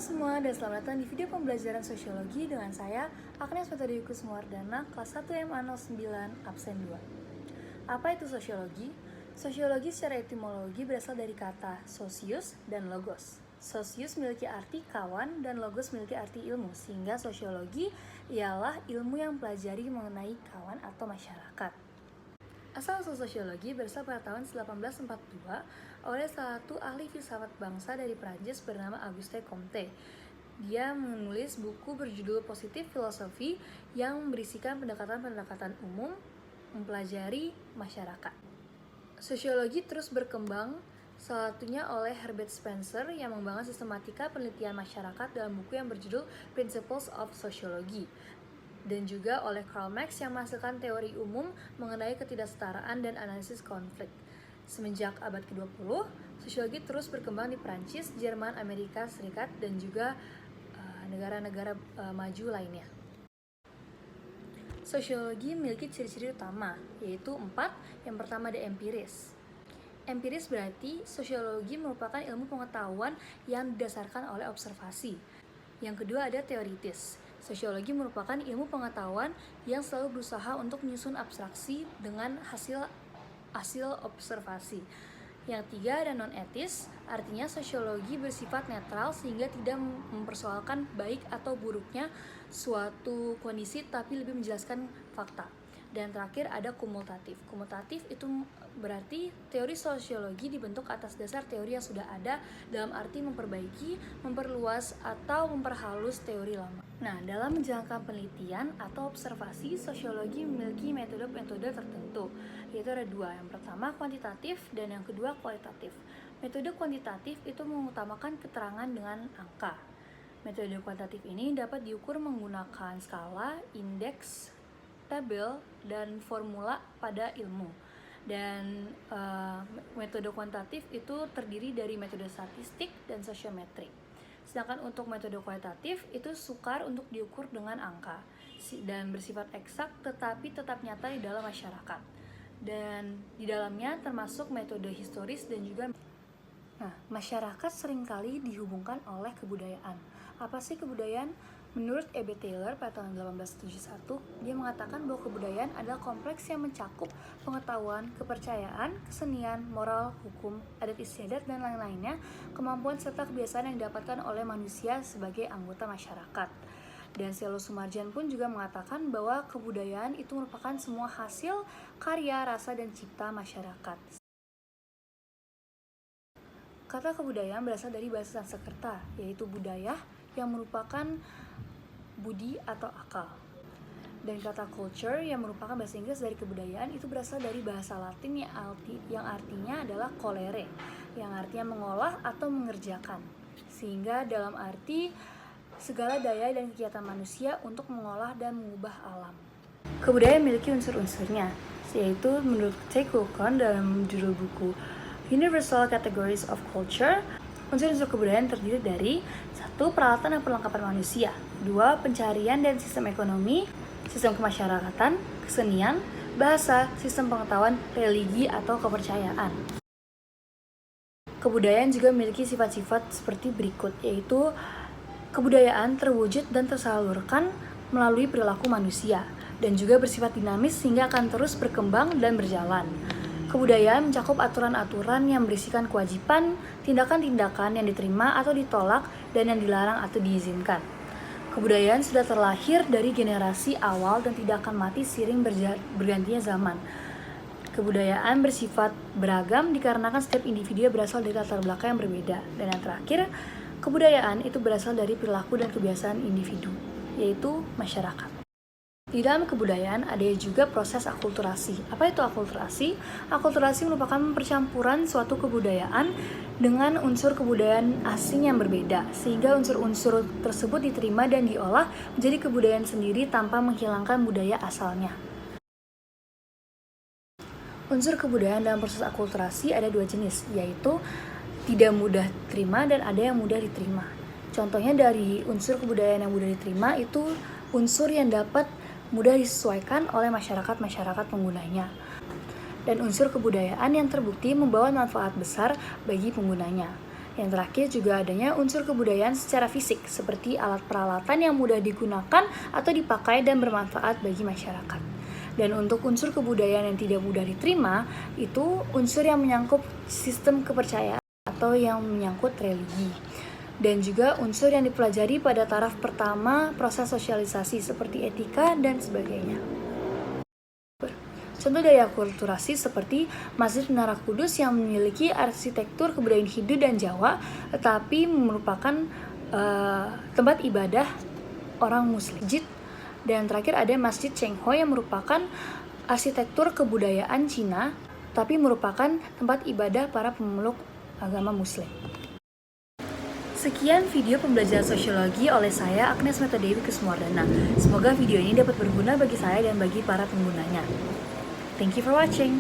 semua dan selamat datang di video pembelajaran sosiologi dengan saya, Agnes Metodikus Muardana, kelas 1 MA09, absen 2. Apa itu sosiologi? Sosiologi secara etimologi berasal dari kata sosius dan logos. Sosius memiliki arti kawan dan logos memiliki arti ilmu, sehingga sosiologi ialah ilmu yang mempelajari mengenai kawan atau masyarakat. Asal-usul sosiologi berasal pada tahun 1842 oleh salah satu ahli filsafat bangsa dari Prancis bernama Auguste Comte. Dia menulis buku berjudul Positif Filosofi yang berisikan pendekatan-pendekatan umum mempelajari masyarakat. Sosiologi terus berkembang, salah satunya oleh Herbert Spencer yang membangun sistematika penelitian masyarakat dalam buku yang berjudul Principles of Sociology, dan juga oleh Karl Marx yang menghasilkan teori umum mengenai ketidaksetaraan dan analisis konflik. Semenjak abad ke-20, sosiologi terus berkembang di Prancis, Jerman, Amerika Serikat, dan juga negara-negara maju lainnya. Sosiologi memiliki ciri-ciri utama, yaitu 4. Yang pertama ada empiris. Empiris berarti sosiologi merupakan ilmu pengetahuan yang didasarkan oleh observasi. Yang kedua ada teoritis. Sosiologi merupakan ilmu pengetahuan yang selalu berusaha untuk menyusun abstraksi dengan hasil observasi. Yang tiga ada non-etis, artinya sosiologi bersifat netral sehingga tidak mempersoalkan baik atau buruknya suatu kondisi tapi lebih menjelaskan fakta. Dan terakhir ada kumulatif. Kumulatif itu berarti teori sosiologi dibentuk atas dasar teori yang sudah ada dalam arti memperbaiki, memperluas, atau memperhalus teori lama. Nah, dalam menjalankan penelitian atau observasi, sosiologi memiliki metode-metode tertentu, yaitu ada dua. Yang pertama kuantitatif dan yang kedua kualitatif. Metode kuantitatif itu mengutamakan keterangan dengan angka. Metode kuantitatif ini dapat diukur menggunakan skala, indeks, tabel, dan formula pada ilmu. Dan metode kuantitatif itu terdiri dari metode statistik dan sosiometrik. Sedangkan untuk metode kualitatif itu sukar untuk diukur dengan angka dan bersifat eksak tetapi tetap nyata di dalam masyarakat. Dan di dalamnya termasuk metode historis dan juga masyarakat seringkali dihubungkan oleh kebudayaan. Apa sih kebudayaan? Menurut E.B. Taylor pada tahun 1871, dia mengatakan bahwa kebudayaan adalah kompleks yang mencakup pengetahuan, kepercayaan, kesenian, moral, hukum, adat istiadat, dan lain-lainnya, kemampuan serta kebiasaan yang didapatkan oleh manusia sebagai anggota masyarakat. Dan Selo Sumarjan pun juga mengatakan bahwa kebudayaan itu merupakan semua hasil karya, rasa, dan cipta masyarakat. Kata kebudayaan berasal dari bahasa Sanskerta, yaitu budaya, yang merupakan budi atau akal. Dan kata culture yang merupakan bahasa Inggris dari kebudayaan itu berasal dari bahasa Latin yang artinya adalah colere, yang artinya mengolah atau mengerjakan. Sehingga dalam arti segala daya dan kegiatan manusia untuk mengolah dan mengubah alam. Kebudayaan memiliki unsur-unsurnya, yaitu menurut Cekukon dalam judul buku Universal Categories of Culture, unsur-unsur kebudayaan terdiri dari 1. Peralatan dan perlengkapan manusia, 2. Pencarian dan sistem ekonomi, sistem kemasyarakatan, kesenian, bahasa, sistem pengetahuan, religi atau kepercayaan. Kebudayaan juga memiliki sifat-sifat seperti berikut, yaitu kebudayaan terwujud dan tersalurkan melalui perilaku manusia dan juga bersifat dinamis sehingga akan terus berkembang dan berjalan. Kebudayaan mencakup aturan-aturan yang berisikan kewajiban, tindakan-tindakan yang diterima atau ditolak, dan yang dilarang atau diizinkan. Kebudayaan sudah terlahir dari generasi awal dan tidak akan mati seiring bergantinya zaman. Kebudayaan bersifat beragam dikarenakan setiap individu berasal dari latar belakang yang berbeda. Dan yang terakhir, kebudayaan itu berasal dari perilaku dan kebiasaan individu, yaitu masyarakat. Di dalam kebudayaan ada juga proses akulturasi. Apa itu akulturasi? Akulturasi merupakan percampuran suatu kebudayaan dengan unsur kebudayaan asing yang berbeda, sehingga unsur-unsur tersebut diterima dan diolah menjadi kebudayaan sendiri tanpa menghilangkan budaya asalnya. Unsur kebudayaan dalam proses akulturasi ada dua jenis, yaitu tidak mudah diterima dan ada yang mudah diterima. Contohnya dari unsur kebudayaan yang mudah diterima itu unsur yang dapat mudah disesuaikan oleh masyarakat penggunanya. Dan unsur kebudayaan yang terbukti membawa manfaat besar bagi penggunanya. Yang terakhir juga adanya unsur kebudayaan secara fisik, seperti alat peralatan yang mudah digunakan atau dipakai dan bermanfaat bagi masyarakat. Dan untuk unsur kebudayaan yang tidak mudah diterima, itu unsur yang menyangkut sistem kepercayaan atau yang menyangkut religi. Dan juga unsur yang dipelajari pada taraf pertama proses sosialisasi seperti etika dan sebagainya. Contoh dari akulturasi seperti Masjid Menara Kudus yang memiliki arsitektur kebudayaan Hindu dan Jawa, tetapi merupakan tempat ibadah orang Muslim. Dan terakhir ada Masjid Cheng Ho yang merupakan arsitektur kebudayaan Cina, tapi merupakan tempat ibadah para pemeluk agama Muslim. Sekian video pembelajaran sosiologi oleh saya, Agnes Metadewi Kusumardana. Semoga video ini dapat berguna bagi saya dan bagi para penggunanya. Thank you for watching.